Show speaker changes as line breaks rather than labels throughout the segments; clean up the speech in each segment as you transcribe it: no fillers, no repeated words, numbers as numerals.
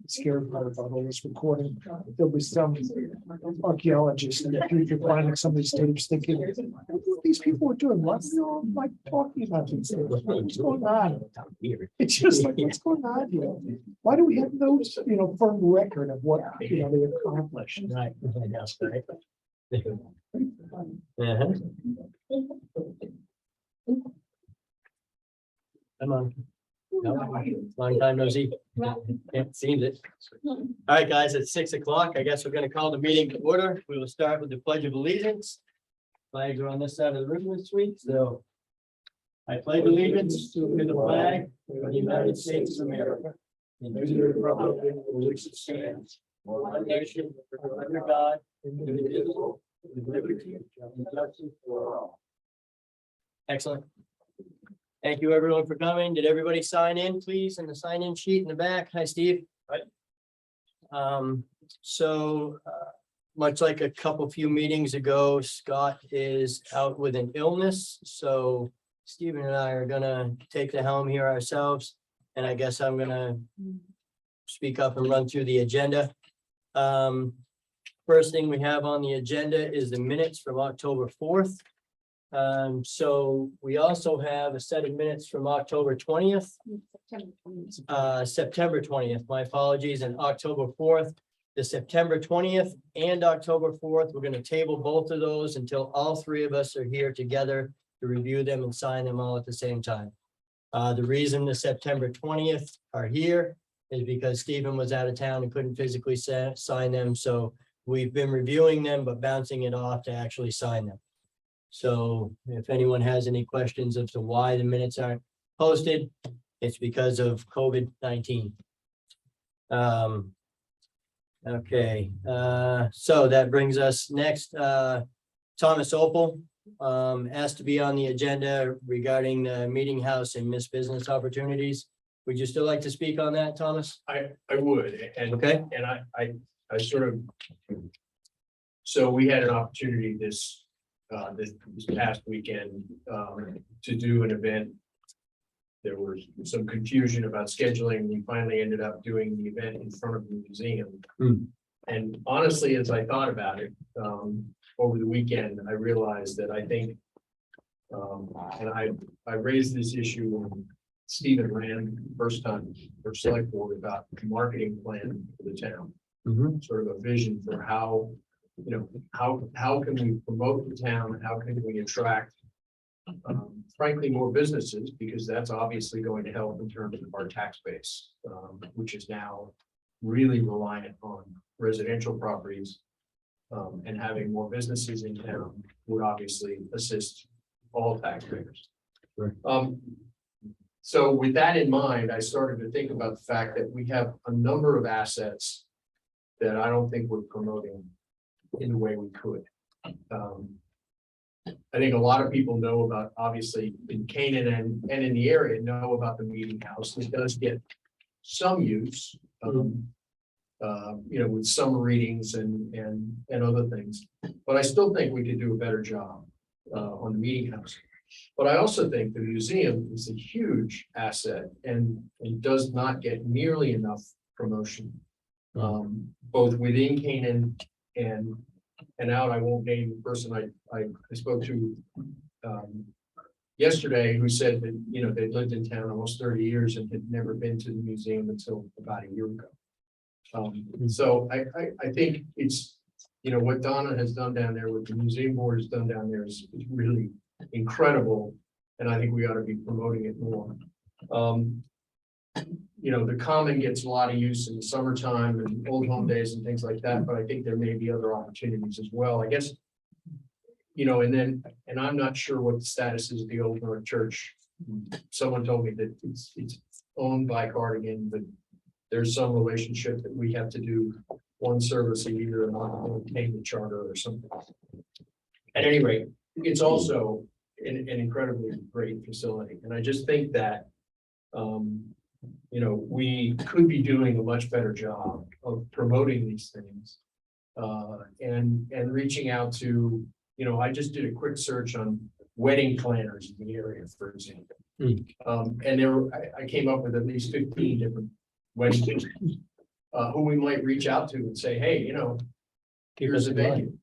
Scary part about all this recording, there'll be some archaeologists in the future finding some of these tapes thinking, these people are doing what, like talking about these things, what's going on? It's just like, what's going on here? Why do we have no, firm record of what, they accomplished?
Right. Come on. No, long time no see. Can't seen it. All right, guys, it's 6 o'clock. I guess we're gonna call the meeting to order. We will start with the Pledge of Allegiance. Flags are on this side of the room this week, so. I pledge allegiance to the flag of the United States of America. And to the republic for which it stands, one nation, under God, indivisible, with liberty and justice for all. Excellent. Thank you, everyone, for coming. Did everybody sign in, please, in the sign-in sheet in the back? Hi, Steve. Right. Much like a few meetings ago, Scott is out with an illness, so Stephen and I are gonna take the helm here ourselves, and I guess I'm gonna speak up and run through the agenda. First thing we have on the agenda is the minutes from October 4th. So we also have a set of minutes from October 20th, September 20th, my apologies, and October 4th. The September 20th and October 4th, we're going to table both of those until all three of us are here together to review them and sign them all at the same time. The reason the September 20th are here is because Stephen was out of town and couldn't physically sign them. So we've been reviewing them, but bouncing it off to actually sign them. So if anyone has any questions as to why the minutes aren't posted, it's because of COVID-19. Okay, so that brings us next, Thomas Opal asked to be on the agenda regarding the meeting house and missed business opportunities. Would you still like to speak on that, Thomas?
I would, and
Okay.
and I sort of. So we had an opportunity this past weekend to do an event. There was some confusion about scheduling. We finally ended up doing the event in front of the museum. And honestly, as I thought about it over the weekend, I realized that I think, and I raised this issue when Stephen ran first time for select board about the marketing plan for the town, sort of a vision for how, how can we promote the town? How can we attract, frankly, more businesses? Because that's obviously going to help in terms of our tax base, which is now really reliant on residential properties. And having more businesses in town would obviously assist all taxpayers.
Right.
So with that in mind, I started to think about the fact that we have a number of assets that I don't think we're promoting in the way we could. I think a lot of people know about, obviously in Canaan and in the area, know about the meeting house. It does get some use, with summer readings and other things. But I still think we could do a better job on the meeting house. But I also think the museum is a huge asset and does not get nearly enough promotion, both within Canaan and out. I won't name the person I spoke to yesterday who said that, they'd lived in town almost 30 years and had never been to the museum until about a year ago. So I think it's, what Donna has done down there, what the museum board has done down there is really incredible. And I think we ought to be promoting it more. The common gets a lot of use in the summertime and old home days and things like that, but I think there may be other opportunities as well, I guess. And I'm not sure what the status is of the Old North Church. Someone told me that it's owned by Cardigan, but there's some relationship that we have to do one service a year and not maintain the charter or something. At any rate, it's also an incredibly great facility. And I just think that we could be doing a much better job of promoting these things. And reaching out to, I just did a quick search on wedding planners in the area, for example. And I came up with at least 15 different wedding planners, who we might reach out to and say, hey, here's a venue.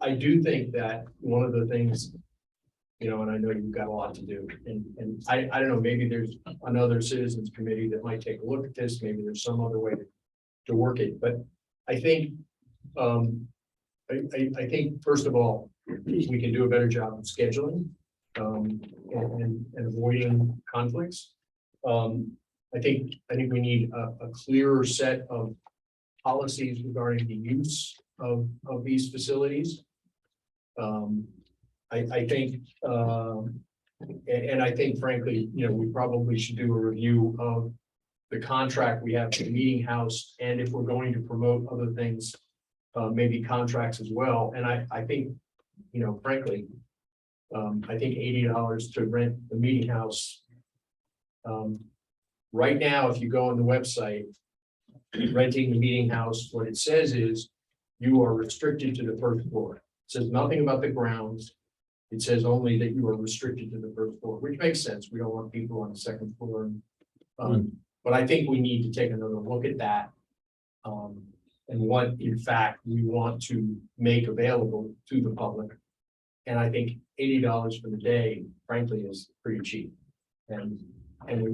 I do think that one of the things, and I know you've got a lot to do, and I don't know, maybe there's another citizens committee that might take a look at this, maybe there's some other way to work it, but I think, I think, first of all, we can do a better job of scheduling, and avoiding conflicts. I think we need a clearer set of policies regarding the use of these facilities. I think, and I think frankly, we probably should do a review of the contract we have for the meeting house, and if we're going to promote other things, maybe contracts as well. And I think, frankly, I think $80 to rent the meeting house. Right now, if you go on the website, renting the meeting house, what it says is you are restricted to the first floor. It says nothing about the grounds. It says only that you are restricted to the first floor, which makes sense. We don't want people on the second floor. But I think we need to take another look at that. And what, in fact, we want to make available to the public. And I think $80 for the day, frankly, is pretty cheap. And we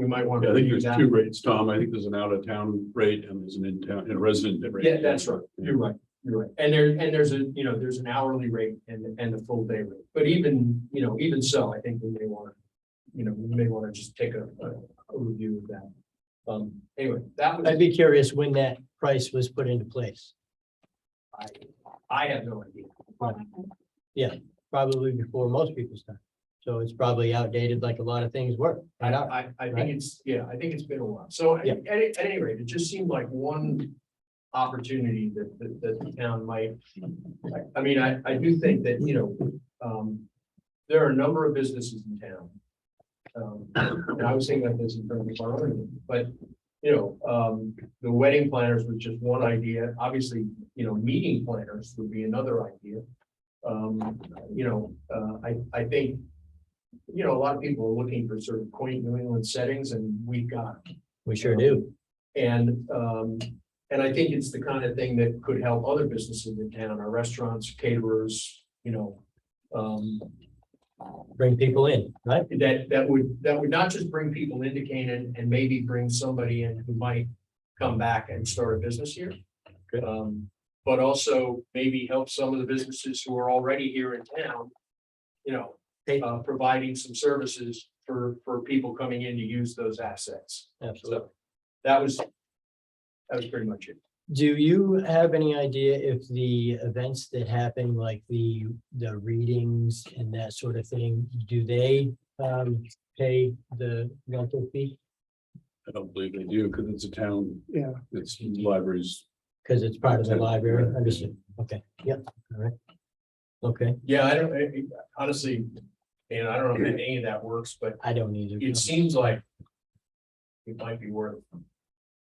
might want to.
I think
review
there's
that.
two rates, Tom. I think there's an out of town rate and there's an in town and a resident rate.
Yeah, that's right. You're right. You're right. And there's an hourly rate and a full day rate. But even so, I think we may want to, just take a review of that. Anyway, that was.
I'd be curious when that price was put into place.
I have no idea.
Probably before most people's time. So it's probably outdated like a lot of things were.
I think it's been a while. So at any rate, it just seemed like one opportunity that the town might. I mean, I do think that, there are a number of businesses in town. And I was thinking about this in front of our own, but the wedding planners was just one idea. Obviously, meeting planners would be another idea. I think, a lot of people are looking for sort of quaint New England settings, and we've got.
We sure do.
And I think it's the kind of thing that could help other businesses in town, our restaurants, caterers,
Bring people in, right?
that would not just bring people into Canaan and maybe bring somebody in who might come back and start a business here.
Good.
But also maybe help some of the businesses who are already here in town, providing some services for people coming in to use those assets.
Absolutely.
So that was pretty much it.
Do you have any idea if the events that happen, like the readings and that sort of thing, do they pay the rental fee?
I don't believe they do because it's a town.
Yeah.
It's libraries.
Because it's part of the library, understood. Okay, yep, all right. Okay,
Yeah, honestly, and I don't know if any of that works, but
I don't either.
it seems like it might be worth.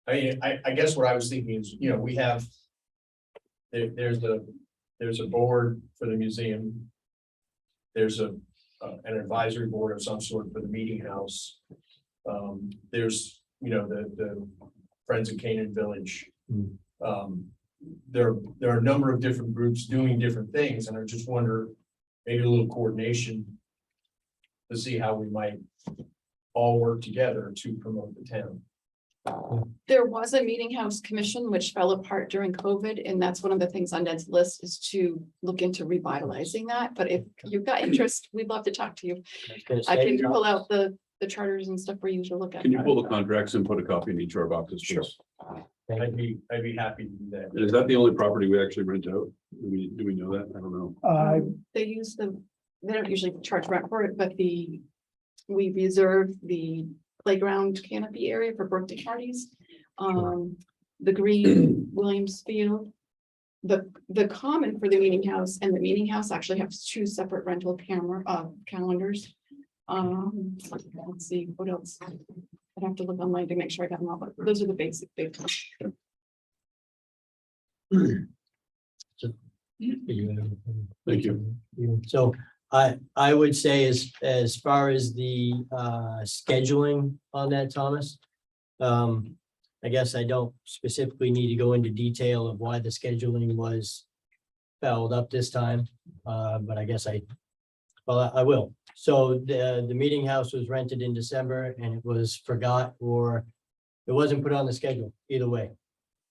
I mean, I guess what I was thinking is, we have. There's a board for the museum. There's an advisory board of some sort for the meeting house. There's, the Friends of Canaan Village. There are a number of different groups doing different things, and I just wonder, maybe a little coordination to see how we might all work together to promote the town.
There was a meeting house commission which fell apart during COVID, and that's one of the things on Ned's list is to look into revitalizing that. But if you've got interest, we'd love to talk to you. I can pull out the charters and stuff for you to look at.
Can you pull the contracts and put a copy in each of our boxes?
Sure.
Please?
I'd be happy to do that.
And is that the only property we actually rent out? Do we know that? I don't know.
They don't usually charge rent for it, but we reserve the playground canopy area for birthday parties. The green Williams Field. The common for the meeting house and the meeting house actually have two separate rental calendars. Let's see, what else? I'd have to look online to make sure I got them all, but those are the basic things.
Thank you.
So I would say as far as the scheduling on that, Thomas. I guess I don't specifically need to go into detail of why the scheduling was fouled up this time, but I guess I will. So the meeting house was rented in December and it was forgot or it wasn't put on the schedule either way.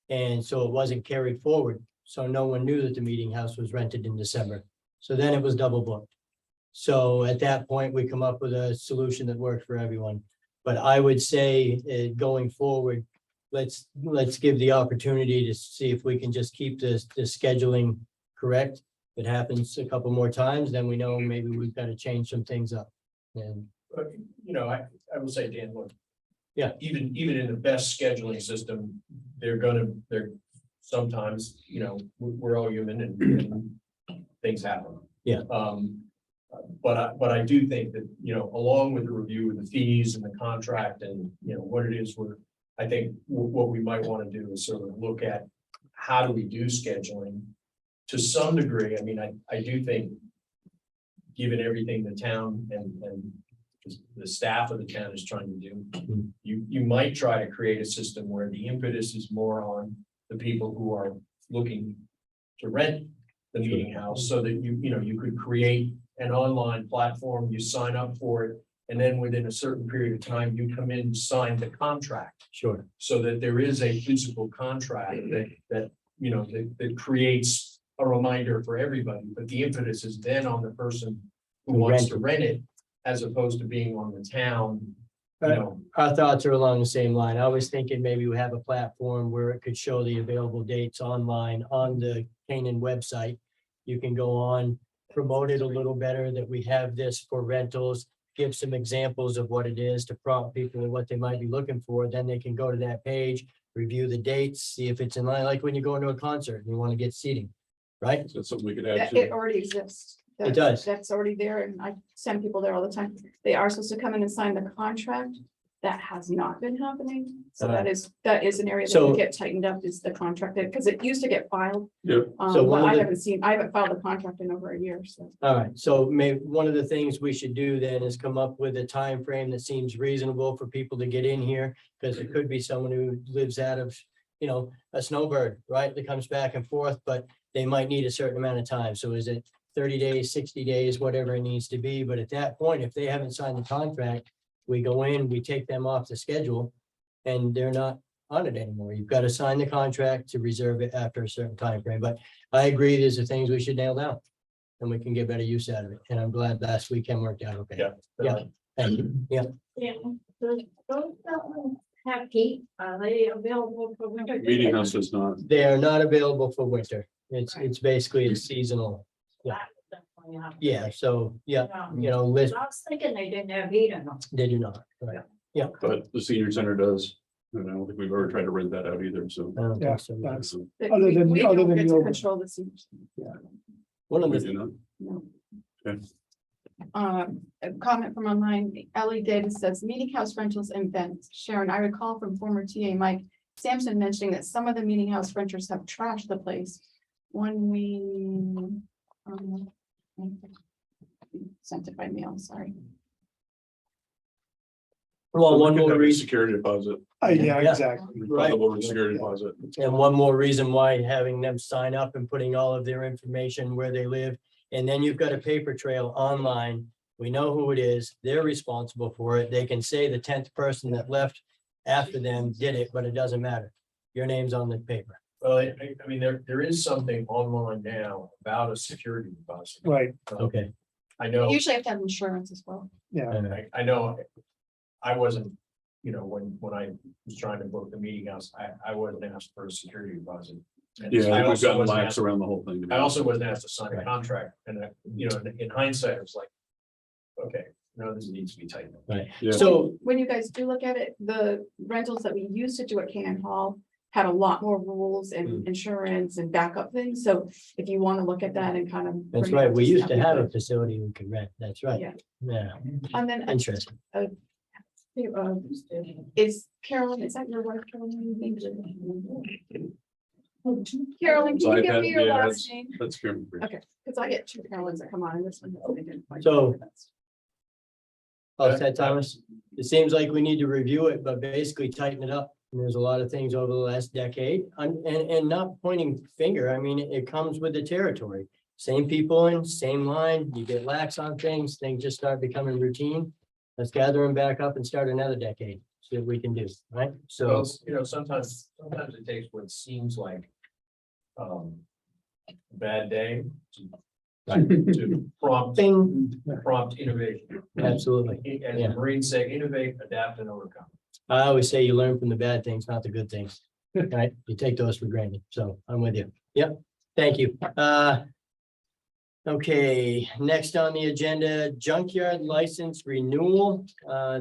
And so it wasn't carried forward. So no one knew that the meeting house was rented in December. So then it was double booked. So at that point, we come up with a solution that worked for everyone. But I would say going forward, let's give the opportunity to see if we can just keep the scheduling correct. If it happens a couple more times, then we know maybe we've got to change some things up. And
You know, I will say, Dan, look.
Yeah.
Even in the best scheduling system, they're sometimes, you know, we're all human and things happen.
Yeah.
But I do think that, you know, along with the review of the fees and the contract and, you know, what it is, I think what we might want to do is sort of look at how do we do scheduling to some degree. I mean, I do think given everything the town and the staff of the town is trying to do, you might try to create a system where the impetus is more on the people who are looking to rent the meeting house, so that you could create an online platform, you sign up for it, and then within a certain period of time, you come in and sign the contract.
sure.
So that there is a physical contract that creates a reminder for everybody, but the impetus is then on the person who wants to rent it, as opposed to being on the town, you know.
Our thoughts are along the same line. I was thinking maybe we have a platform where it could show the available dates online on the Canaan website. You can go on, promote it a little better that we have this for rentals, give some examples of what it is to prompt people and what they might be looking for. Then they can go to that page, review the dates, see if it's in line, like when you go into a concert and you want to get seating, right?
Is that something we could add to?
It already exists.
It does.
That's already there, and I send people there all the time. They are supposed to come in and sign the contract. That has not been happening. So that is an area that
So-
would get tightened up, is the contract, because it used to get filed.
Yep.
So
But
one of
I
the-
haven't filed a contract in over a year, so.
All right, so maybe one of the things we should do then is come up with a time frame that seems reasonable for people to get in here. Because it could be someone who lives out of, a snowbird, right, that comes back and forth, but they might need a certain amount of time. So is it 30 days, 60 days, whatever it needs to be? But at that point, if they haven't signed the contract, we go in, we take them off the schedule and they're not on it anymore. You've got to sign the contract to reserve it after a certain time frame. But I agree, these are things we should nail down and we can get better use out of it. And I'm glad last weekend worked out okay. Yeah. Thank you. Yeah.
Yeah, those that have heat, are they available for winter?
Meeting house is not.
They are not available for winter. It's basically a seasonal. Yeah, so, yeah, list,
I was thinking they didn't have heat in them.
they do not, right?
But the senior center does. And I don't think we've ever tried to rent that out either, so.
I don't
Yeah,
think so.
that's,
that
Other
we-
than-
we
other
don't
than
get
the
to
over-
control the seniors.
One of
We
the,
do not.
No.
Okay.
A comment from online, Ellie Davis says, meeting house rentals and events. Sharon, I recall from former TA Mike Sampson mentioning that some of the meeting house renters have trashed the place. When we sent it by mail, sorry.
well, one
We could
more
have a
reason,
security deposit.
yeah,
Yeah.
exactly.
Right.
Refundable security deposit.
and one more reason why having them sign up and putting all of their information where they live. And then you've got a paper trail online. We know who it is. They're responsible for it. They can say the 10th person that left after them did it, but it doesn't matter. Your name's on the paper.
Well, I mean, there is something online now about a security deposit.
Right,
Okay.
I know,
You usually have to have insurance as well.
yeah.
I know, I wasn't, when I was trying to book the meeting house, I wasn't asked for a security deposit. And
Yeah,
I
we've
also
gotten
wasn't
lax
asked,
around the whole thing.
I also wasn't asked to sign a
Right.
contract, and in hindsight, I was like, okay, no, this needs to be tightened up.
Right.
Yeah.
So,
When you guys do look at it, the rentals that we used to do at Canaan Hall, had a lot more rules and
Mm.
insurance and backup things. So if you want to look at that and kind of.
That's
bring it
right.
up
We used to
snuff,
have
we
a
could.
facility we could rent. That's right.
Yeah.
Yeah,
And then
interesting.
is Carolyn, is that your wife, Carolyn? Carolyn, can you give me your last name?
That's Karen.
Okay, because I get two Carolyn's that come on and this one.
So- Oh, said Thomas, it seems like we need to review it, but basically tighten it up. And there's a lot of things over the last decade and not pointing finger. I mean, it comes with the territory. Same people in, same line, you get lax on things just start becoming routine. Let's gather them back up and start another decade, see what we can do, right? So,
Well, you know, sometimes it takes what seems like a bad day to prompt
thing,
innovation.
absolutely.
As
Yeah.
the Marines say, innovate, adapt, and overcome.
I always say you learn from the bad things, not the good things. Right? You take those for granted. So I'm with you. Yep. Thank you. Okay, next on the agenda, junkyard license renewal.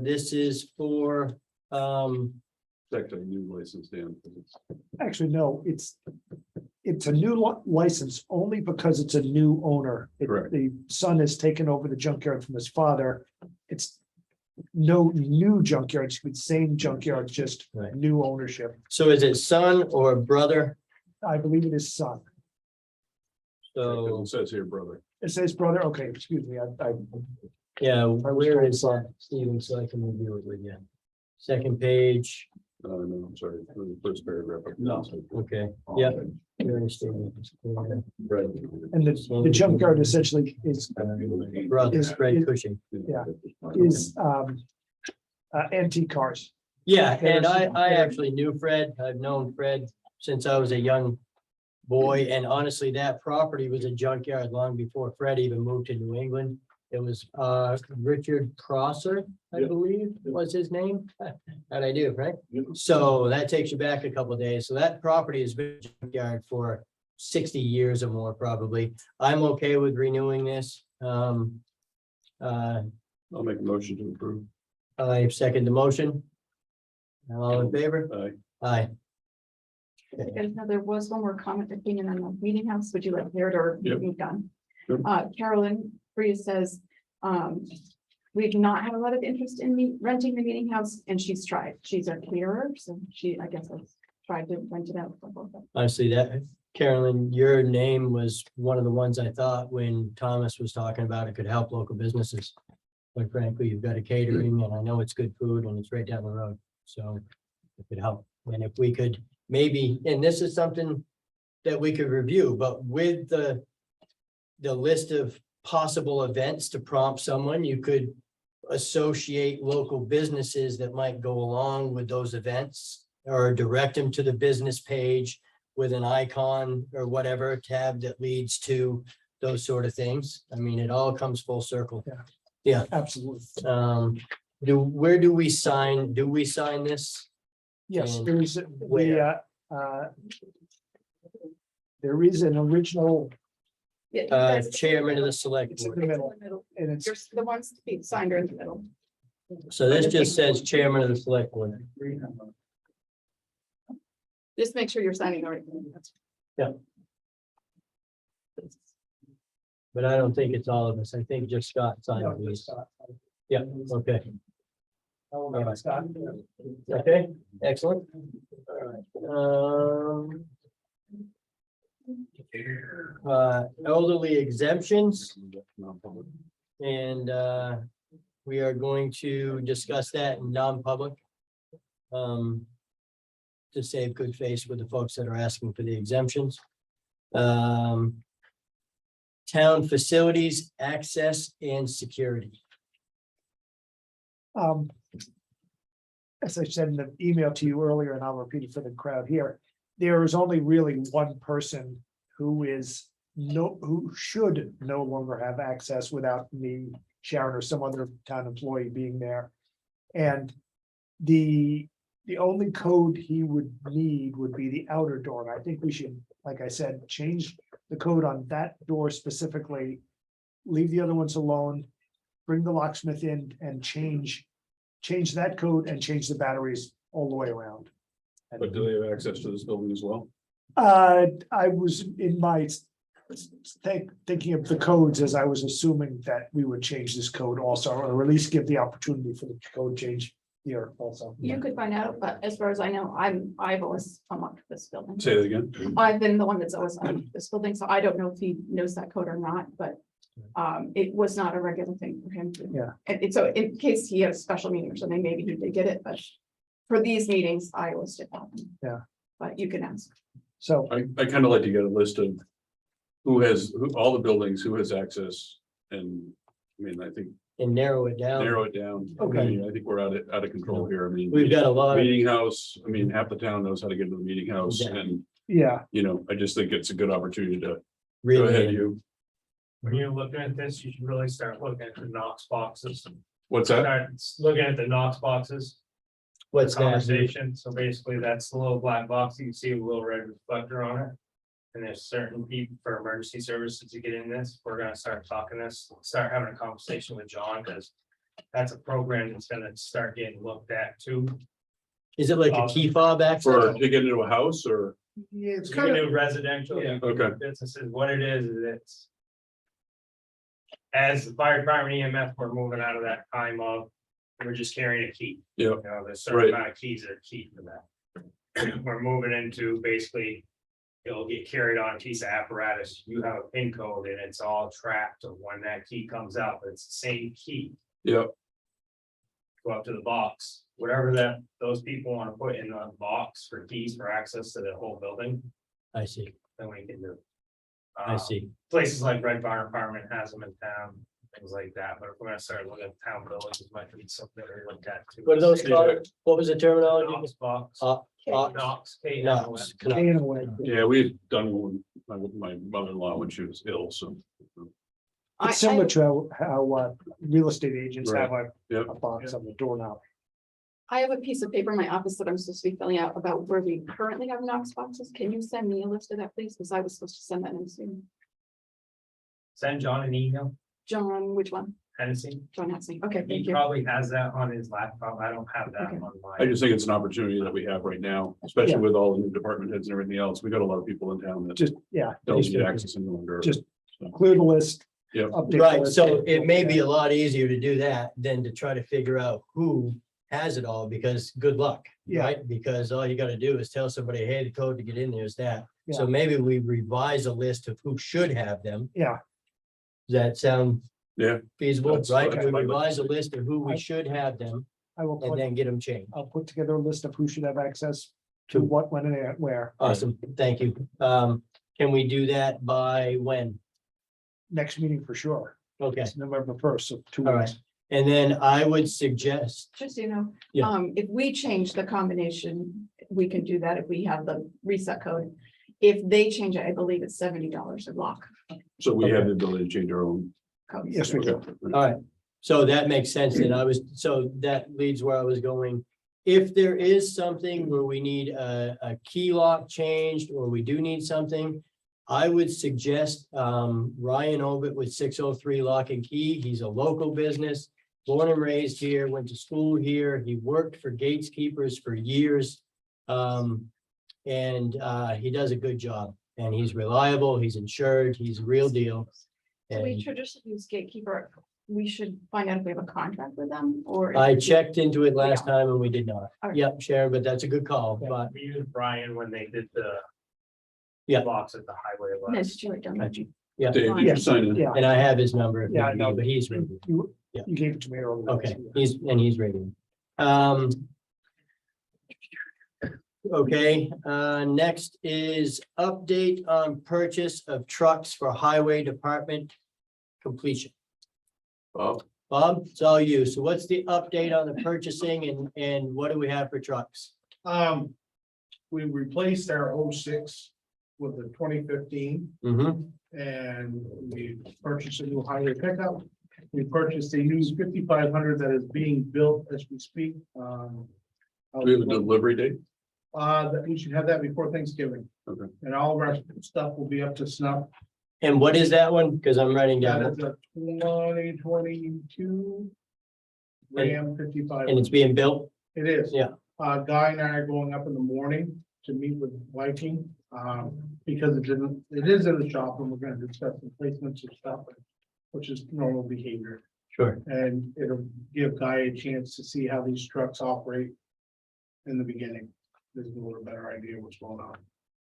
This is for,
Actually, new license, Dan.
Actually, no, it's a new license only because it's a new owner.
Correct.
The son has taken over the junkyard from his father. It's no new junkyard, it's the same junkyard, just
Right.
new ownership.
so is it son or brother?
I believe it is son.
So,
It says here, brother.
It says brother, okay, excuse me, I
yeah, where is that, Stephen, so I can review it with you? Second page,
No, I'm sorry, the first paragraph.
No.
okay, yeah. Here it is, Stephen.
Right.
and the junkyard essentially is
Brother, Fred Cushing.
Yeah. Antique cars.
Yeah, and I actually knew Fred. I've known Fred since I was a young boy. And honestly, that property was a junkyard long before Fred even moved to New England. It was Richard Prosser, I
Yeah.
believe was his name. How'd I do, right?
Yeah.
So that takes you back a couple of days. So that property has been a junkyard for 60 years or more, probably. I'm okay with renewing this.
I'll make a motion to approve.
I second the motion. All in favor?
Aye.
Aye.
You guys know there was one more comment that came in on the meeting house. Would you like to hear it or
Yep.
move done?
Sure.
Carolyn Freya says, we've not had a lot of interest in renting the meeting house and she's tried. She's a caterer, so I guess has tried to rent it out.
Honestly, that, Carolyn, your name was one of the ones I thought when Thomas was talking about it could help local businesses. Quite frankly, you've got a catering and I know it's good food and it's right down the road, so it could help. And if we could maybe, and this is something that we could review, but with the list of possible events to prompt someone, you could associate local businesses that might go along with those events or direct them to the business page with an icon or whatever tab that leads to those sort of things. I mean, it all comes full circle.
Absolutely.
Where do we sign? Do we sign this?
Yes,
And
there is,
where?
there is an original,
Chairman of the select
it's in
board.
the middle, and it's,
There's the ones to be signed are in the middle.
So this just says chairman of the select board.
Just make sure you're signing the right thing.
But I don't think it's all of us. I think just Scott signed these. Yeah, okay.
Scott.
Okay, excellent. Elderly exemptions, and we are going to discuss that in non-public. To save good face with the folks that are asking for the exemptions. Town facilities, access and security.
As I said in the email to you earlier, and I'll repeat it for the crowd here, there is only really one person who should no longer have access without me, Sharon, or some other town employee being there. And the only code he would need would be the outer door. And I think we should, like I said, change the code on that door specifically, leave the other ones alone, bring the locksmith in and change that code and change the batteries all the way around.
But do they have access to this building as well?
I was in my thinking of the codes as I was assuming that we would change this code also, or at least give the opportunity for the code change here also.
You could find out, but as far as I know, I've always unlocked this building.
Say that again.
I've been the one that's always unlocked this building, so I don't know if he knows that code or not, but it was not a regular thing for him to.
Yeah.
And so in case he had a special meeting or something, maybe he did get it, but for these meetings, I always did that.
Yeah.
But you can ask.
So,
I kind of like to get a list of all the buildings, who has access, and, I mean, I think
And narrow it down.
narrow it down.
Okay.
I mean, I think we're out of control here. I mean.
We've got a lot of,
Meeting house, I mean, half the town knows how to get to the meeting house,
Yeah.
and,
yeah,
I just think it's a good opportunity to, go
really,
ahead, you,
When you're looking at this, you should really start looking at the Knox boxes.
what's that?
Start looking at the Knox boxes.
what's that?
Conversation, so basically that's the little black box, you can see a little red reflector on it. And there's certain people for emergency services to get in this, we're gonna start talking this, start having a conversation with John, because. That's a program that's gonna start getting looked at too.
Is it like a key fob access?
For, to get into a house, or,
yeah, it's
You
kind
can
of,
do residential, you can do
Okay.
businesses, what it is it's. As the fire department EMF, we're moving out of that time of, we're just carrying a key.
yeah,
You know, there's certain
Right.
amount of keys that are key for that. We're moving into basically. It'll get carried on a piece of apparatus, you have a PIN code and it's all tracked of when that key comes out, but it's the same key.
yeah,
Go up to the box, whatever that, those people wanna put in the box for keys for access to the whole building,
I see,
then we can do.
I see.
Places like Red Barn Apartment has them in town, things like that, but if we're gonna start looking at town buildings, it might be something that we look at too.
What are those called? What was the terminology?
Knox box.
Knox.
Knox, K-N-O-X.
Knox.
staying away.
yeah, we've done one with my mother-in-law when she was ill, so.
It's similar to how real estate agents have
Yep.
a box on the door now.
I have a piece of paper in my office that I'm supposed to be filling out about where we currently have Knox boxes. Can you send me a list of that, please? Because I was supposed to send that in soon.
Send John an email,
John, which one?
Hennessy.
John Hatsing. Okay,
He
thank you.
probably has that on his laptop. I don't have that
Okay.
on
I
mine.
just think it's an opportunity that we have right now, especially
Yeah.
with all the new department heads and everything else. We got a lot of people in town that
Just, yeah,
don't get access any longer.
Just- clear the list.
Yeah.
update the
Right,
list.
so it may be a lot easier to do that than to try to figure out who has it all, because good luck.
Yeah.
Right, because all you gotta do is tell somebody, hey, the code to get in there is that. So
Yeah.
maybe we revise a list of who should have them.
Yeah,
Does that sound
Yeah.
feasible,
That's
right?
fine.
We revise a list of who we should have them
I will
and
put,
then get them changed.
I'll put together a list of who should have access to what, when, and where.
Awesome, thank you. Can we do that by when?
Next meeting for sure.
Okay,
It's November 1st, so 2
all
weeks.
right. And then I would suggest,
Just so you know,
Yeah.
if we change the combination, we can do that if we have the reset code. If they change it, I believe it's $70 a block.
So we have the ability to change our own.
codes.
Yes, we do.
all right, so that makes sense, and so that leads where I was going. If there is something where we need a key lock changed, or we do need something, I would suggest Ryan Obit with 603 Lock and Key. He's a local business, born and raised here, went to school here. He worked for Gates Keepers for years. And he does a good job, and he's reliable, he's insured, he's a real deal.
So we
And
traditionally use Gatekeeper. We should find out if we have a contract with them or.
I checked into it last time and we did not.
All right.
Yep, Sharon, but that's a good call, but
We used Brian when they did the.
Yeah.
Box at the highway.
No,
last.
it's too late, don't you?
yeah,
Dave, did you sign in?
Yeah,
and I have his number. if
yeah, I
need
know,
be, But he's ready.
You
Yeah.
you gave it to me earlier.
Okay, he's ready. Okay, next is update on purchase of trucks for highway department completion.
Bob?
Bob, it's all you. So what's the update on the purchasing and what do we have for trucks?
We replaced our 06 with the 2015
Mm-hmm,
and we purchased a new highway pickup. We purchased a new 5500 that is being built as we speak.
Do we have a delivery date?
That we should have that before Thanksgiving.
Okay.
And all of our stuff will be up to snuff.
and what is that one? Because I'm writing
That
down,
is a 2022 Ram 55.
and it's being built.
It is.
Yeah.
Guy and I are going up in the morning to meet with Viking, because it is in the shop and we're gonna discuss the placements and stuff, which is normal behavior.
Sure.
And it'll give Guy a chance to see how these trucks operate in the beginning. There's a little better idea what's going on.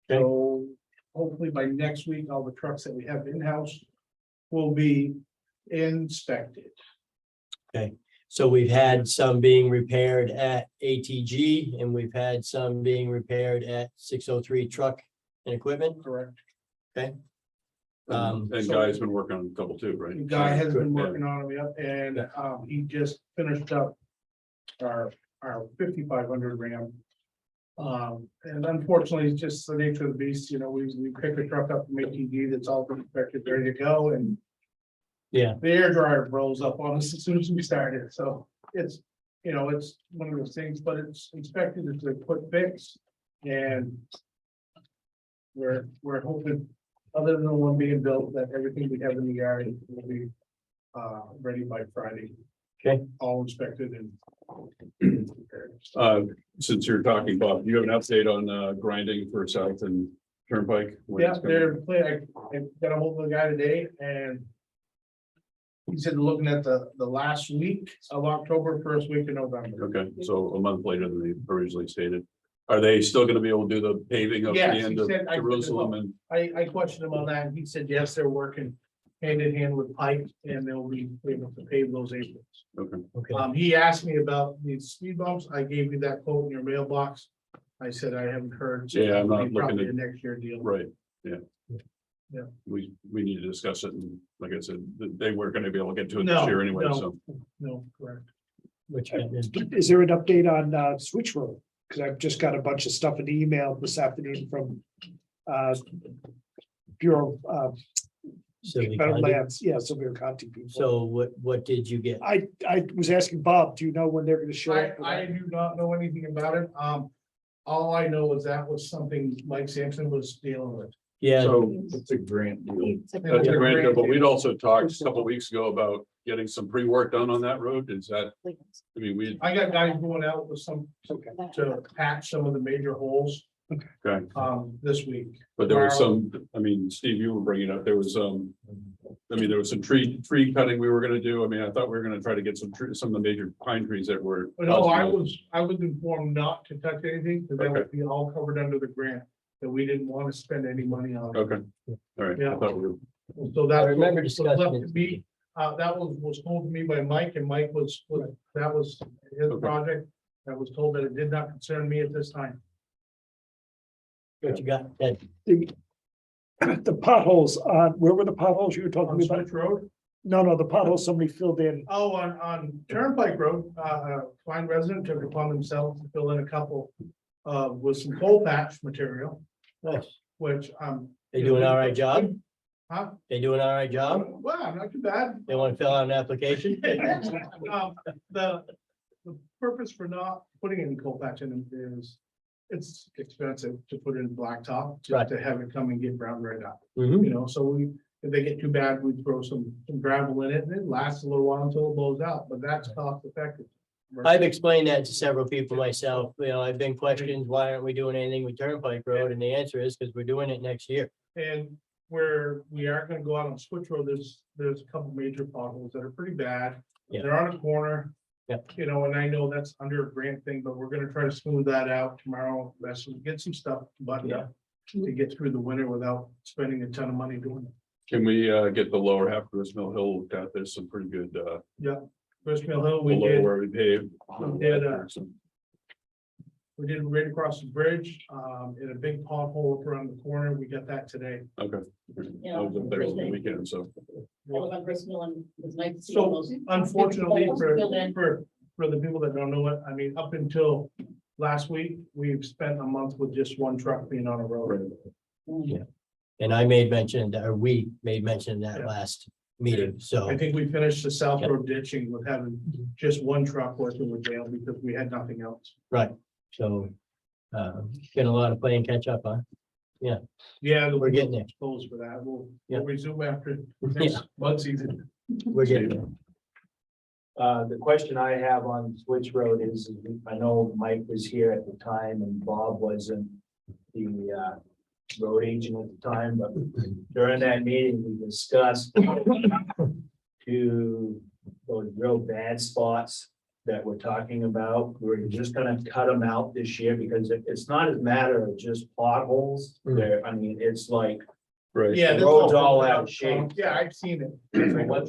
Okay.
So hopefully by next week, all the trucks that we have in-house will be inspected.
So we've had some being repaired at ATG and we've had some being repaired at 603 Truck and Equipment.
Correct.
And
Um,
Guy's been working on a couple too, right?
Guy has been
Yeah.
working on them, yep, and he just finished up our 5500 Ram. And unfortunately, it's just the nature of the beast, you know, we pick a truck up from ATG that's all been inspected, ready to go, and
Yeah.
the air dryer rolls up on us as soon as we started, so it's, you know, it's one of those things, but it's inspected, it's a quick fix, and we're hoping, other than the one being built, that everything we have in the yard will be ready by Friday.
Okay.
All inspected and.
Since you're talking, Bob, do you have an update on grinding for South and Turnpike? When
Yeah,
it's coming?
I got a hold of the guy today and. He said looking at the last week of October, first week of November.
Okay, so a month later than they originally stated. Are they still gonna be able to do the paving of the
Yes, he
end of
said- I-
Jerusalem and?
I questioned him on that, and he said, yes, they're working hand in hand with Pike, and they'll be able to pave those aprons.
Okay,
okay.
He asked me about these speed bumps, I gave you that quote in your mailbox. I said, I haven't heard. so
Yeah, I'm not
it'll be probably
looking
a next year deal.
right, yeah.
Yeah.
We need to discuss it, and like I said, they weren't gonna be able to get to it
No,
this year anyway,
no.
so.
No, correct.
Which,
Is there an update on Switch Road? Because I've just got a bunch of stuff in the email this afternoon from Bureau of
Sylvia
Federal
County.
Lands, yeah, Sylvia County people.
So what did you get?
I was asking Bob, do you know when they're gonna show up? for
I
that?
do not know anything about it. All I know is that was something Mike Sampson was dealing with.
Yeah,
So
It's a grant deal.
Uh,
that's a great deal, but we'd also talked
It's
a couple weeks ago about getting some pre-work done on that road. Is that, I mean,
I got guys going out with some,
Okay.
to patch some of the major holes,
okay,
this week.
but there was some, I mean, Steve, you were bringing up, there was there was some tree cutting we were gonna do. I mean, I thought we were gonna try to get some of the major pine trees that were.
No, I was informed not to touch anything, because that would be all covered under the grant, that we didn't want to spend any money on.
Okay, all right, I
Yeah.
thought we were,
So that.
I remember
was
discussing
left
it.
to be, that was told to me by Mike, and Mike that was his
Okay.
project. I was told that it did not concern me at this time.
what you got, Ed?
The potholes, where were the potholes you were
On
talking about?
Switch Road,
No, the potholes somebody filled in.
on Turnpike Road, fine resident took it upon themselves to fill in a couple with some coal patch material,
Nice.
which,
They doing all right job?
Huh?
They doing all right job?
Well, not too bad.
They want to fill out an application?
The purpose for not putting any coal patch in them is it's expensive to put in blacktop,
Right.
just to have it come and get ground right up,
Mhm.
you know, so if they get too bad, we throw some gravel in it and it lasts a little while until it blows out, but that's cost effective.
I've explained that to several people myself. You know, I've been questioned, why aren't we doing anything with Turnpike Road? And the answer is because we're doing it next year.
And where we are gonna go out on Switch Road, there's a couple major potholes that are pretty bad.
Yeah.
They're on a corner.
Yeah.
You know, and I know that's under a grant thing, but we're gonna try to smooth that out tomorrow. Let's get some stuff buttoned up to get through the winter without spending a ton of money doing it.
can we get the lower half of Grist Mill Hill looked at? There's some pretty good
First Mill Hill, we
below
did,
where we paved.
we did, we did right across the bridge, in a big pothole up around the corner. We got that today.
Okay.
Yeah,
I was up there over the weekend, so.
I live on Grist Mill and it was nice to see
So
those.
unfortunately
Filled in.
for the people that don't know it, I mean, up until last week, we've spent a month with just one truck being on a road.
And I made mention that, or we made mention of that
Yeah.
last meeting, so.
I think we finished the South
Yep.
Road ditching with having just one truck working with Dale because we had nothing else.
Right, so, get a lot of playing catch up, huh?
Yeah,
We're getting there.
Goals for that. We'll
Yeah.
resume after
Yeah.
next mud season.
We're getting there.
The question I have on Switch Road is, I know Mike was here at the time and Bob wasn't the road agent at the time, but during that meeting, we discussed to those real bad spots that we're talking about. We're just gonna cut them out this year because it's not a matter of just potholes. There, I mean, it's like
Right.
Yeah.
the
there's
road's all
kinds
out
of-
of shape.
Yeah, I've seen it.
And what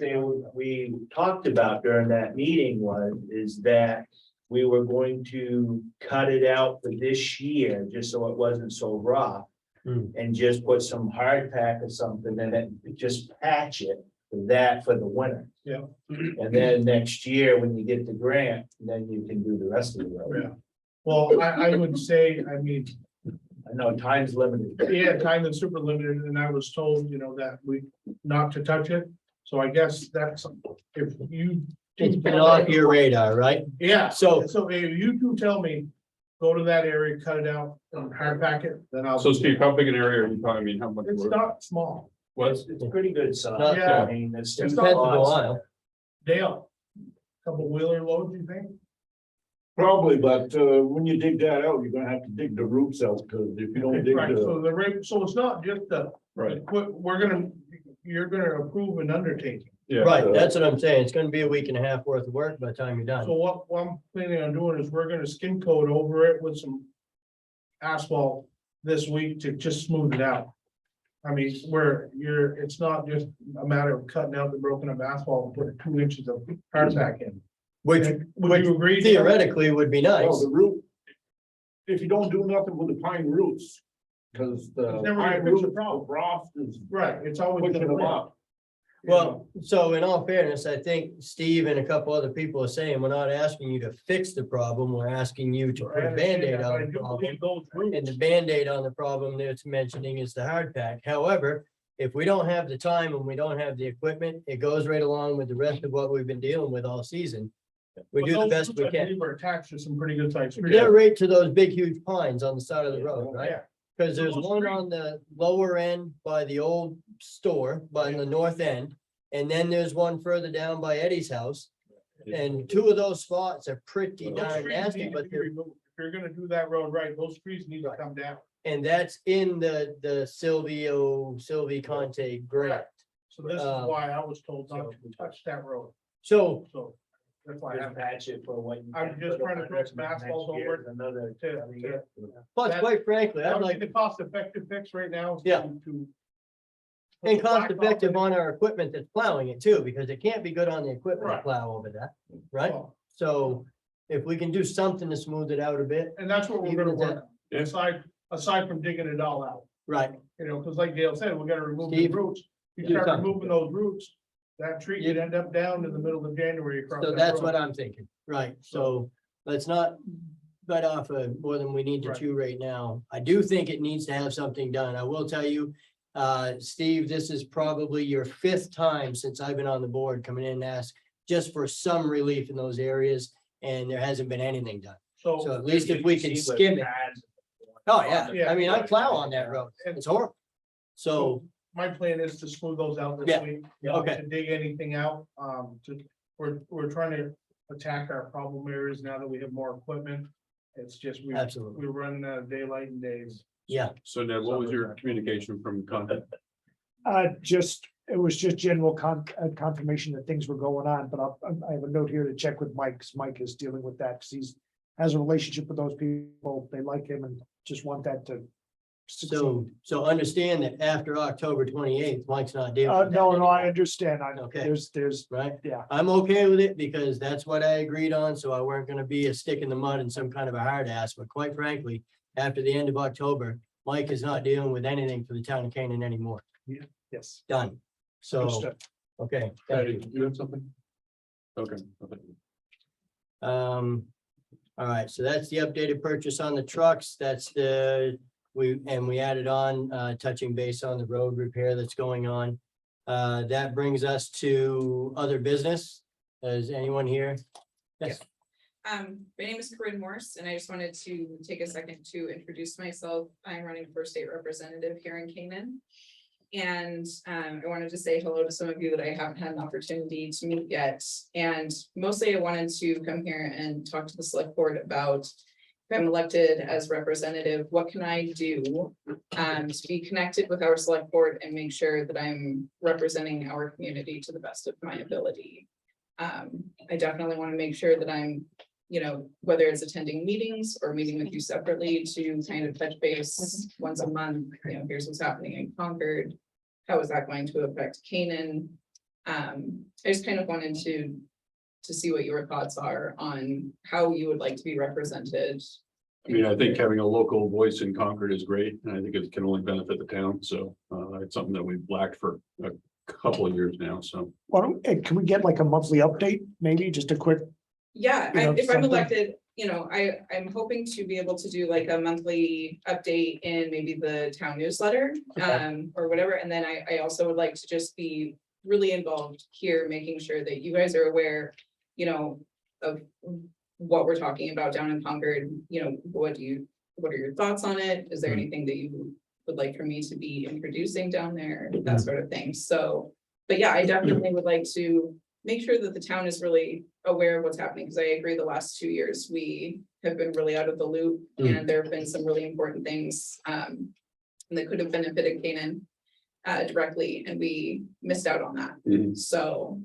we talked about during that meeting is that we were going to cut it out for this year, just so it wasn't so rough. And just put some hard pack or something in it, just patch it for that for the winter.
Yeah.
And then next year, when you get the grant, then you can do the rest of the road.
Yeah. Well, I would say, I mean,
I know time's limited.
yeah, time is super limited, and I was told, that we not to touch it. So I guess that's, if you.
It's been off your radar, right?
Yeah,
So-
so if you do tell me, go to that area, cut it out, and hard pack it, then I'll.
So Steve, how big an area are you talking? I mean, how much?
It's not small.
Was,
It's pretty good size.
Not
so-
I mean, it's.
It's
two
not
a
lots.
while.
Dale, couple wheeler loads, you think?
Probably, but when you dig that out, you're gonna have to dig the roots out, because if you don't dig
Right,
the,
so the rate, so it's not just the,
right,
you're gonna approve an undertaking.
yeah.
Right, that's what I'm saying. It's gonna be a week and a half worth of work by the time you're done.
So what I'm planning on doing is we're gonna skin coat over it with some asphalt this week to just smooth it out. I mean, it's not just a matter of cutting out the broken up asphalt and putting 2 inches of hard pack in.
Which
Would you agree?
theoretically would be
well,
nice.
the root. If you don't do nothing with the pine roots, because the
It's never gonna
pine
fix the
roots,
problem.
the frost is
Right, it's always.
pushing
gonna
them
win.
up.
Well, so in all fairness, I think Steve and a couple other people are saying, we're not asking you to fix the problem. We're asking you to
I
put a
understand
Band-Aid
that, but I
on the
do
problem.
believe those
And
roots.
the Band-Aid on the problem that's mentioning is the hard pack. However, if we don't have the time and we don't have the equipment, it goes right along with the rest of what we've been dealing with all season. We
But
do the
those
best
roots,
we
I
can.
believe, are attached to some pretty good sized trees.
They're right to those big, huge pines on the side of the road, right?
Yeah,
Because there's
Those
one
trees-
on the lower end by the old store, by the north end. And then there's one further down by Eddie's house. And 2 of those spots are pretty
those
darn
trees
nasty,
need to
but
be
they're,
removed. If you're gonna do that road right, those trees need to come down.
and that's in the Sylvie Conte grant.
So this is
Um,
why I was told not to touch that road.
So,
So that's why I
Just
have
patch it for what. you
I'm
can
just
put
trying to
on
throw
it,
some
next
asphalt
year
over
is Another.
to.
plus
That-
quite frankly,
That
I'd
would be
like,
the cost effective fix right now.
Yeah.
To.
and cost effective on our equipment that's plowing it too, because it can't be good on the equipment to
Right.
plow over that, right?
Well,
So if we can do something to smooth it out a bit,
And that's what we're
Even
gonna
if
work,
Yeah.
on. aside from digging it all out,
right?
cause like Dale said, we gotta remove the
Steve,
roots. You
do
start
something.
removing those roots, that tree could end up down in the middle of January across.
So
that
that's
road.
what I'm thinking, right? So let's not bite off more than we need to
Right.
chew right now. I do think it needs to have something done. I will tell you, Steve, this is probably your 5th time since I've been on the board coming in and ask just for some relief in those areas, and there hasn't been anything done. So
So,
at least if we can skim it. Oh, yeah. I mean, I plow on that road. It's horrible. So,
my plan is to smooth those out this
Yeah.
week.
Yeah,
not
okay.
To dig anything out, we're trying to attack our problem areas now that we have more equipment. It's just,
absolutely.
we're running out of daylight and days.
Yeah.
So Ned, what was your communication from Conte?
It was just general confirmation that things were going on, but I have a note here to check with Mike, 'cause Mike is dealing with that, 'cause he's has a relationship with those people. They like him and just want that to.
So understand that after October 28th, Mike's not dealing. with that
No,
anymore,
I understand.
Okay.
There's,
Right?
yeah.
I'm okay with it because that's what I agreed on, so I weren't gonna be a stick in the mud and some kind of a hard ass, but quite frankly, after the end of October, Mike is not dealing with anything for the town of Canaan anymore.
Yes.
Done. So,
Understood.
okay.
Patty, you have something? Okay.
All right, so that's the updated purchase on the trucks. That's we added on, touching base on the road repair that's going on. That brings us to other business. Is anyone here? Yes.
My name is Corinne Morse, and I just wanted to take a second to introduce myself. I'm running for state representative here in Canaan. And I wanted to say hello to some of you that I haven't had an opportunity to meet yet. And mostly I wanted to come here and talk to the select board about if I'm elected as representative, what can I do to be connected with our select board and make sure that I'm representing our community to the best of my ability. I definitely want to make sure that I'm, whether it's attending meetings or meeting with you separately to kind of touch base once a month, here's what's happening in Concord. How is that going to affect Canaan? I just kind of wanted to see what your thoughts are on how you would like to be represented.
I mean, I think having a local voice in Concord is great, and I think it can only benefit the town, so it's something that we've lacked for a couple of years now, so.
Can we get like a monthly update, maybe just a quick?
Yeah,
You know,
if I'm
something.
elected, I'm hoping to be able to do like a monthly update in maybe the town newsletter,
Okay.
or whatever. And then I also would like to just be really involved here, making sure that you guys are aware, of what we're talking about down in Concord. What are your thoughts on it? Is there anything that you would like for me to be introducing down there, that sort of thing? So, but yeah, I definitely would like to make sure that the town is really aware of what's happening, because I agree the last 2 years we have been really out of the loop, and there have been some really important things that could have benefited Canaan directly, and we missed out on that.
Mhm.
So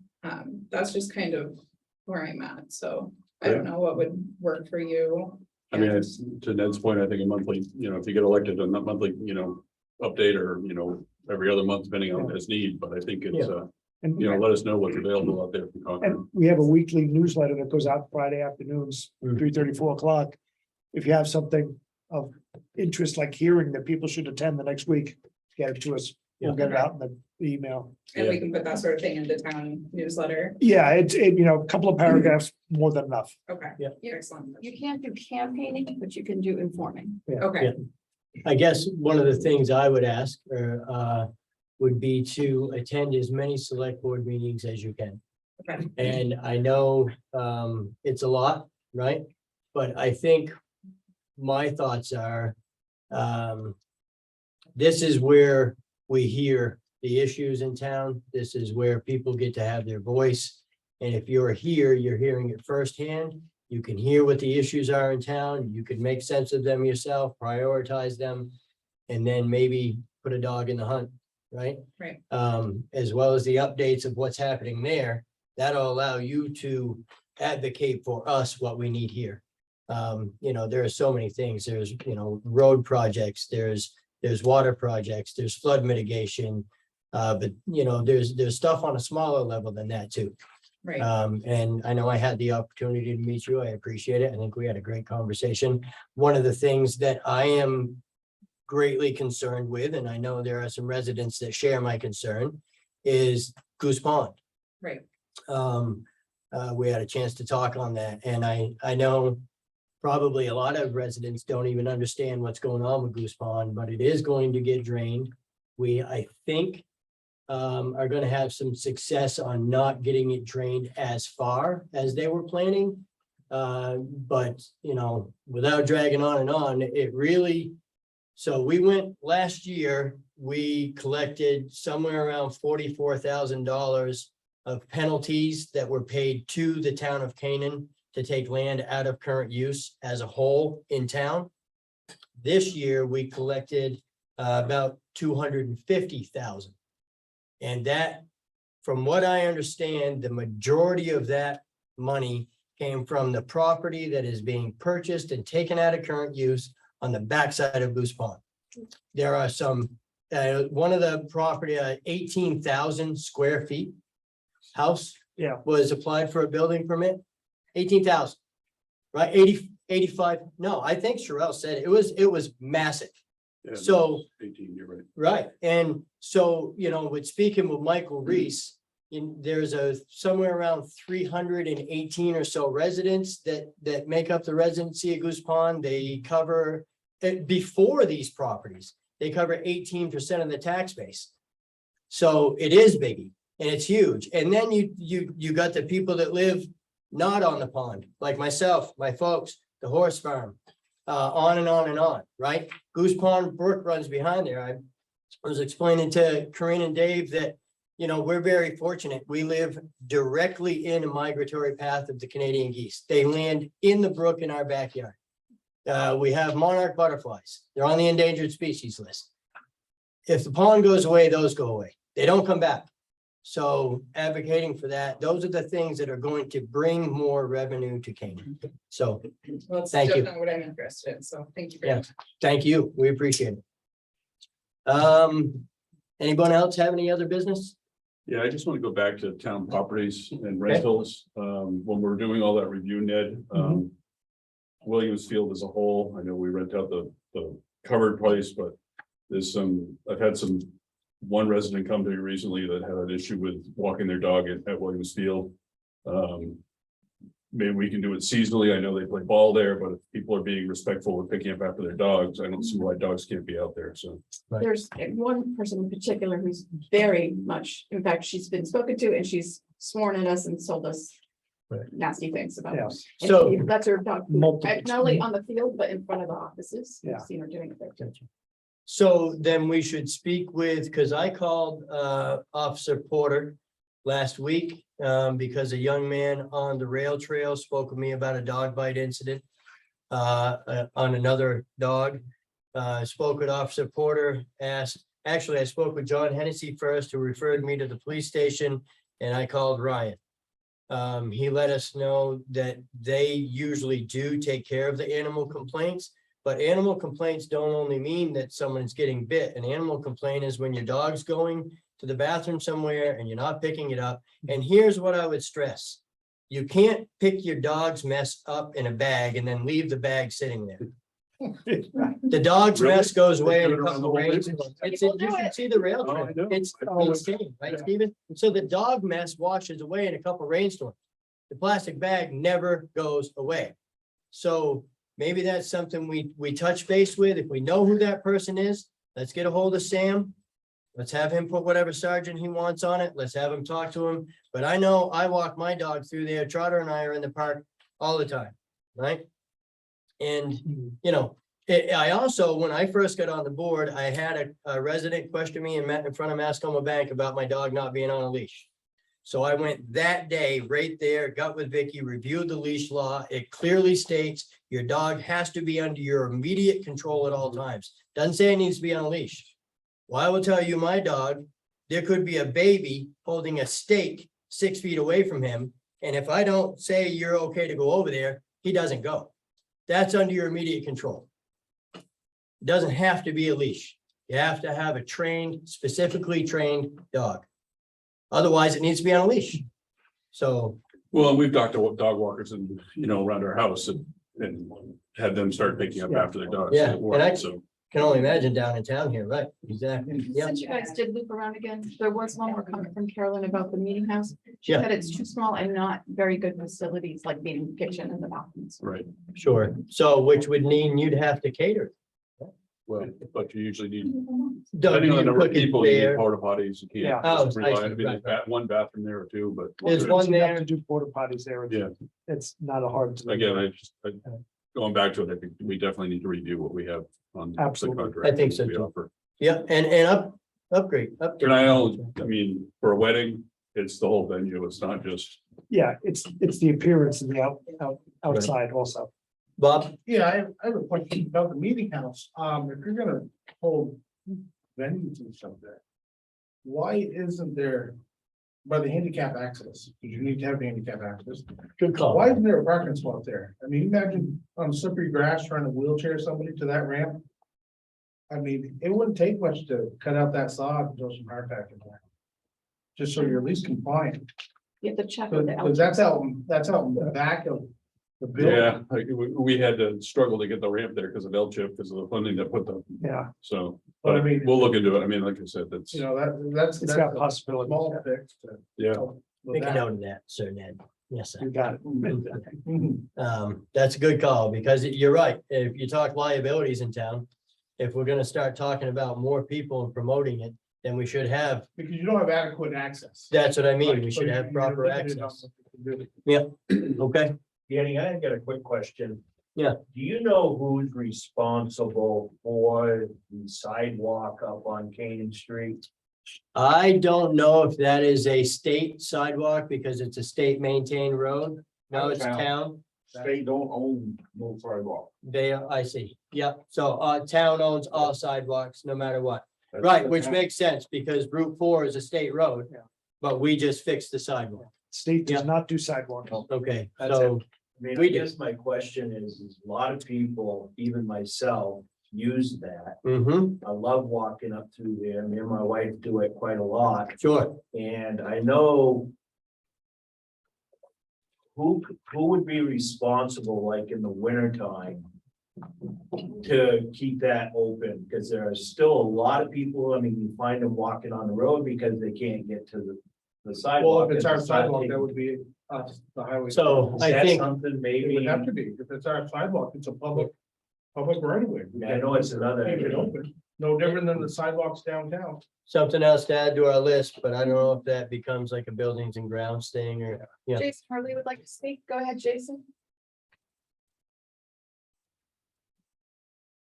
that's just kind of where I'm at. So I don't know what would work for you.
I mean, to Ned's point, I think a monthly, if you get elected, a monthly, update or, every other month, depending on his need, but I think it's,
And,
let us know what's available out there from Concord.
and we have a weekly newsletter that goes out Friday afternoons, 3:30, 4 o'clock. If you have something of interest, like hearing that people should attend the next week, get it to us. We'll get it out in the email.
And we can put that sort of thing in the town newsletter.
Yeah, a couple of paragraphs, more than enough.
Okay.
Yeah.
Excellent.
You can't do campaigning, but you can do informing.
Okay.
Yeah. I guess one of the things I would ask would be to attend as many select board meetings as you can.
Okay.
And I know it's a lot, right? But I think my thoughts are this is where we hear the issues in town. This is where people get to have their voice. And if you're here, you're hearing it firsthand. You can hear what the issues are in town. You can make sense of them yourself, prioritize them, and then maybe put a dog in the hunt, right?
Right.
As well as the updates of what's happening there. That'll allow you to advocate for us what we need here. There are so many things. There's, road projects, there's water projects, there's flood mitigation. But there's stuff on a smaller level than that too.
Right.
And I know I had the opportunity to meet you. I appreciate it. I think we had a great conversation. One of the things that I am greatly concerned with, and I know there are some residents that share my concern, is Goose Pond.
Right.
We had a chance to talk on that, and I know probably a lot of residents don't even understand what's going on with Goose Pond, but it is going to get drained. I think are going to have some success on not getting it drained as far as they were planning. But without dragging on and on, it really, so we went last year, we collected somewhere around $44,000 of penalties that were paid to the town of Canaan to take land out of current use as a whole in town. This year, we collected about 250,000. And that, from what I understand, the majority of that money came from the property that is being purchased and taken out of current use on the backside of Goose Pond. There are some, one of the property, 18,000 square feet house.
Yeah.
Was applied for a building permit, 18,000, right? 85, no, I think Sherelle said it was massive.
Yeah,
So
18, you're right.
right, and so, with speaking with Michael Reese, there's somewhere around 318 or so residents that make up the residency of Goose Pond. They cover, before these properties, they cover 18% of the tax base. So it is biggie and it's huge. And then you got the people that live not on the pond, like myself, my folks, the horse farm. On and on and on, right? Goose Pond Brook runs behind there. I was explaining to Corinne and Dave that, you know, we're very fortunate. We live directly in a migratory path of the Canadian geese. They land in the brook in our backyard. We have monarch butterflies. They're on the endangered species list. If the pond goes away, those go away. They don't come back. So advocating for that, those are the things that are going to bring more revenue to Canaan. So
Well, that's
Thank you.
definitely what I'm interested in, so thank you very
Yeah.
much.
thank you. We appreciate it. Anyone else have any other business?
Yeah, I just want to go back to town properties and rentals. When we're doing all that review, Ned, Williams Field as a whole, I know we rent out the covered place, but there's I've had one resident come to me recently that had an issue with walking their dog at Williams Field. Maybe we can do it seasonally. I know they play ball there, but if people are being respectful with picking up after their dogs, I don't see why dogs can't be out there, so.
Right.
There's one person in particular who's very much, in fact, she's been spoken to and she's sworn at us and told us
Right.
nasty things about
Yeah.
us.
So-
And that's her dog, food,
Multiple
not only on the field, but in front of the offices.
Yeah.
I've seen her doing it there too.
So then we should speak with, because I called Officer Porter last week because a young man on the rail trail spoke with me about a dog bite incident on another dog. Spoke with Officer Porter, actually, I spoke with John Hennessy first, who referred me to the police station, and I called Ryan. He let us know that they usually do take care of the animal complaints. But animal complaints don't only mean that someone's getting bit. An animal complaint is when your dog's going to the bathroom somewhere and you're not picking it up. And here's what I would stress. You can't pick your dog's mess up in a bag and then leave the bag sitting there. The dog's
Really?
mess goes away in
Do
a
it around
couple
the
of
whole
rains.
neighborhood?
You should see the rail
Oh,
trail.
I know.
It's insane, right, Stephen? So the dog mess washes away in a couple of rainstorms. The plastic bag never goes away. So maybe that's something we touch base with. If we know who that person is, let's get a hold of Sam. Let's have him put whatever sergeant he wants on it. Let's have him talk to him. But I know I walk my dog through there. Trotter and I are in the park all the time, right? And, you know, I also, when I first got on the board, I had a resident question me in front of Mascoma Bank about my dog not being on a leash. So I went that day right there, got with Vicky, reviewed the leash law. It clearly states your dog has to be under your immediate control at all times. Doesn't say it needs to be on a leash. Well, I will tell you, my dog, there could be a baby holding a steak 6 feet away from him. And if I don't say you're okay to go over there, he doesn't go. That's under your immediate control. It doesn't have to be a leash. You have to have a trained, specifically trained dog. Otherwise, it needs to be on a leash. So,
Well, we've talked to dog walkers and, around our house and had them start picking up after their dogs.
Yeah,
It worked,
and I-
so.
can only imagine down in town here, right? Exactly. Yeah.
Since you guys did loop around again, there was one more comment from Carolyn about the meeting house. She
Yeah.
said it's too small and not very good facilities, like being kitchen and the bathrooms.
Right,
Sure. So which would mean you'd have to cater.
well, but you usually need,
Doug,
depending on the
you
number of
cook it
people, you need
there.
porta potties, you
Yeah.
can't.
Oh,
just
I
rely-
see.
I mean,
Right,
there's one bathroom there or two, but.
There's one
You have
there.
to do porta potties there.
Yeah.
It's not a hard.
Again, going back to it, I think we definitely need to review what we have on. the
Absolutely.
contract
I think so
we
too.
offer.
Yeah, and upgrade.
And I know, I mean, for a wedding, it's the whole venue, it's not just,
Yeah, it's the appearance and the outside also.
Bob,
Yeah, I have a question about the meeting house. If you're gonna hold venues and stuff there. Why isn't there, by the handicap access, because you need to have handicap access,
good call.
why isn't there a parking spot there? I mean, imagine on slippery grass trying to wheelchair somebody to that ramp. I mean, it wouldn't take much to cut out that sod and throw some hard pack in there. Just so you're at least compliant,
You have to check with the.
because that's out in the back of the building.
yeah, like, we had to struggle to get the ramp there because of L-chip, because of the funding that put the,
Yeah,
so.
But I
But
mean-
we'll look into it, I mean, like I said, that's,
You know, that's.
it's got
that's a
possibilities.
Small fix to.
yeah.
with
Make a
that.
note of that, Sir Ned. Yes, sir.
You got it.
Mhm.
That's a good call because you're right. If you talk liabilities in town, if we're gonna start talking about more people and promoting it, then we should have,
Because you don't have adequate access.
that's what I mean.
Right,
We
so
should
you-
have
you're
proper
limited on
access.
what you can do.
Okay,
Danny, I got a quick question.
Yeah.
Do you know who's responsible for the sidewalk up on Canaan Street?
I don't know if that is a state sidewalk because it's a state maintained road. No, it's town.
State don't own no sidewalk.
I see. Yeah, so town owns all sidewalks, no matter what.
That's
Right,
the
which
town.
makes sense because Route 4 is a state road. But we just fixed the sidewalk.
State does
Yeah.
not do sidewalk.
Okay,
That's
so,
I mean,
We
I
do.
guess my question is a lot of people, even myself, use that. I love walking up through there. Me and my wife do it quite a lot.
sure.
And I know who would be responsible, like in the winter time, to keep that open? Because there are still a lot of people, I mean, you find them walking on the road because they can't get to the
Well,
sidewalk.
if it's our
and it's not
sidewalk, that
taken-
would be us, the highway.
So
Is
I
that
think,
something
It
maybe,
would have to be, if it's our sidewalk, it's a public right of way.
I know it's another.
Keep it open, no different than the sidewalks downtown.
something else to add to our list, but I don't know if that becomes like a buildings and grounds thing or, yeah.
Jason Harley would like to speak. Go ahead, Jason.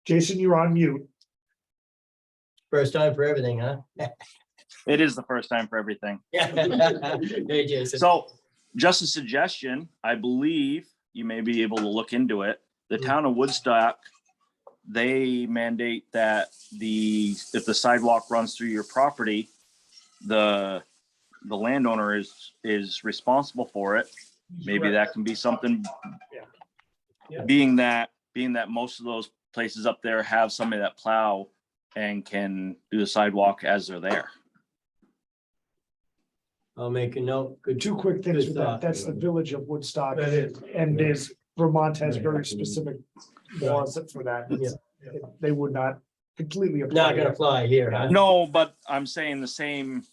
Jason, you're on mute.
First time for everything, huh?
It is the first time for everything.
Hey, Jason.
So just a suggestion, I believe you may be able to look into it. The town of Woodstock, they mandate that if the sidewalk runs through your property, the landowner is responsible for it. Maybe that can be something.
Yeah.
Being that most of those places up there have somebody that plow and can do the sidewalk as they're there.
I'll make a note. Good.
Two quick things
Good
with that.
thought.
That's the village of Woodstock.
That is.
And there's, Vermont has very specific laws for that.
Yeah.
They would not completely. apply
Not gonna
that.
fly here, huh?
No, but I'm saying the same,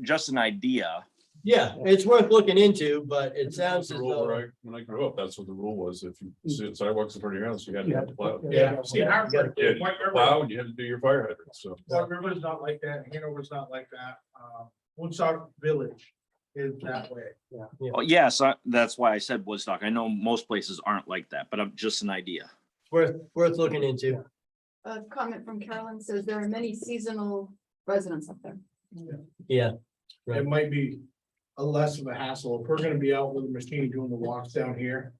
just an idea.
Yeah, it's worth looking into, but it sounds
The
as
rule
though,
where when I grew up, that's what the rule was. If you see sidewalks in front of your house, you had to have to plow.
Yeah.
See, Hartford,
Yeah, you
White
had to
River,
plow and you had to do your fire hydrants, so.
White River's not like that, Hanover's not like that, Woodstock Village is that way.
Well, yes, that's why I said Woodstock. I know most places aren't like that, but I'm just an idea.
worth looking into.
A comment from Carolyn says there are many seasonal residents up there.
Yeah, Right.
It might be a less of a hassle, if we're gonna be out with a machine doing the walks down here,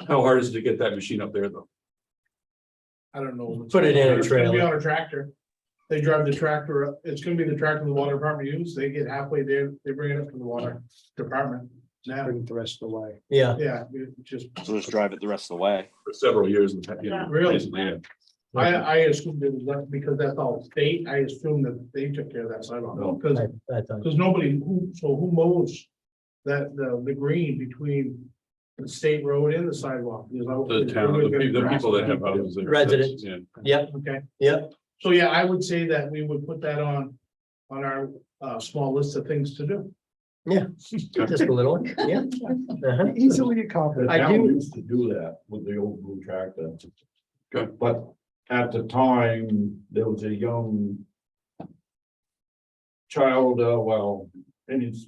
How hard is it to get that machine up there though?
I don't know.
Put it in a
It's gonna be
trailer.
on a tractor. They drive the tractor up, it's gonna be the tractor the water department use, they get halfway there, they bring it up to the water department. Now,
Bring it the rest of the way.
Yeah,
yeah, it just,
So just drive it the rest of the way.
For several years. in fact,
Yeah. Really?
recently, yeah.
I assumed it was that because that's all state, I assumed that they took care of that sidewalk,
No.
because,
I thought,
because nobody, who mows that, the green between the state road and the sidewalk? Because I-
The town, the people that have houses there.
Residents.
Yeah.
yep,
Okay,
yep,
so yeah, I would say that we would put that on our, small list of things to do.
just a little, one. yeah. Uh-huh.
Easily
The
accomplished.
I
town
do-
used to do that with the old blue tractor.
Good.
But at the time, there was a young child, well, in his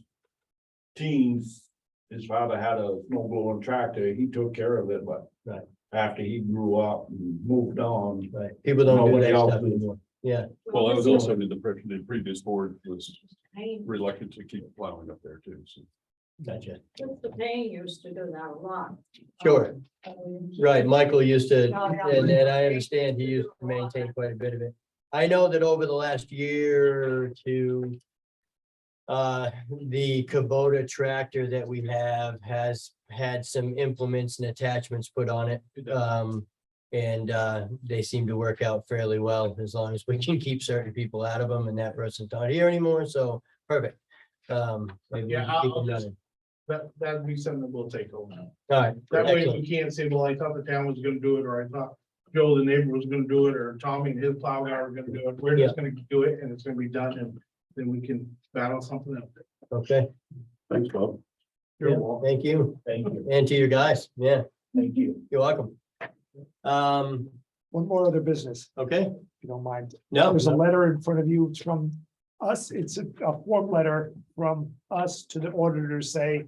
teens, his father had a snow blowing tractor, he took care of it, but
Right.
after he grew up and moved on,
Right, people don't do
Nobody
that
else
stuff
is.
anymore. Yeah,
Well, that was also the previous board was reluctant to keep plowing up there too, so.
gotcha.
Mr. Payne used to do that a lot.
Sure. Right, Michael used to,
Yeah.
and I understand he used to maintain quite a bit of it. I know that over the last year or two, the Kubota tractor that we have has had some implements and attachments put on it. And they seem to work out fairly well as long as we can keep certain people out of them and that person's not here anymore, so perfect. Maybe we
Yeah,
can keep
I'll
them
just-
running.
That'd be something that we'll take over.
All right,
That way
excellent.
we can't say, well, I thought the town was gonna do it, or I thought Joe, the neighbor, was gonna do it, or Tommy and his plow guy were gonna do it. We're just gonna do it and it's gonna be done and then we can battle something else.
Okay,
Thanks, Bob.
You're
yeah,
welcome.
thank you,
thank you,
and to you guys, yeah,
thank you.
you're welcome.
One more other business,
Okay,
if you don't mind.
no,
There's a letter in front of you. It's from us. It's a form letter from us to the auditor say,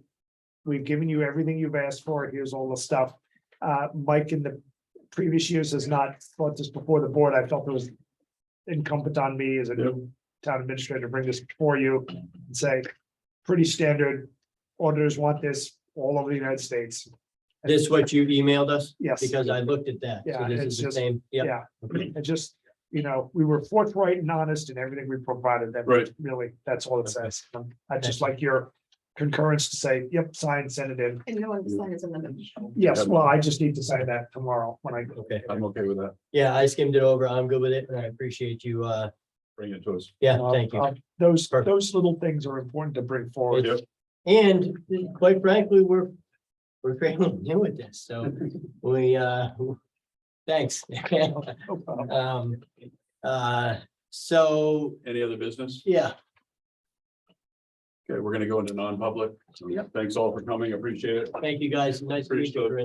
we've given you everything you've asked for. Here's all the stuff. Mike in the previous years has not thought this before the board. I felt it was incumbent on me as a new town administrator to bring this before you and say, pretty standard. Auditors want this all over the United States.
This what you emailed us?
Yes.
Because I looked at that.
Yeah,
So this
it's
is the
just-
same, yeah.
Yeah,
Okay.
and just, we were forthright and honest in everything we provided them.
Right.
Really, that's all it says. I'd just like your concurrence to say, yep, sign, send it in.
And no one signs in the middle.
Yes, well, I just need to sign that tomorrow when I.
Okay,
I'm okay with that.
yeah, I skimmed it over. I'm good with it, and I appreciate you,
Bring it to us.
yeah, thank you.
Those
Perfect.
little things are important to bring forward.
Yep.
And quite frankly, we're fairly new at this, so we, thanks.
No problem.
So,
Any other business?
yeah,
Okay, we're gonna go into non-public.
Yep.
Thanks all for coming. Appreciate it.
thank you guys. Nice to meet you.
Appreciate it.
Corinne.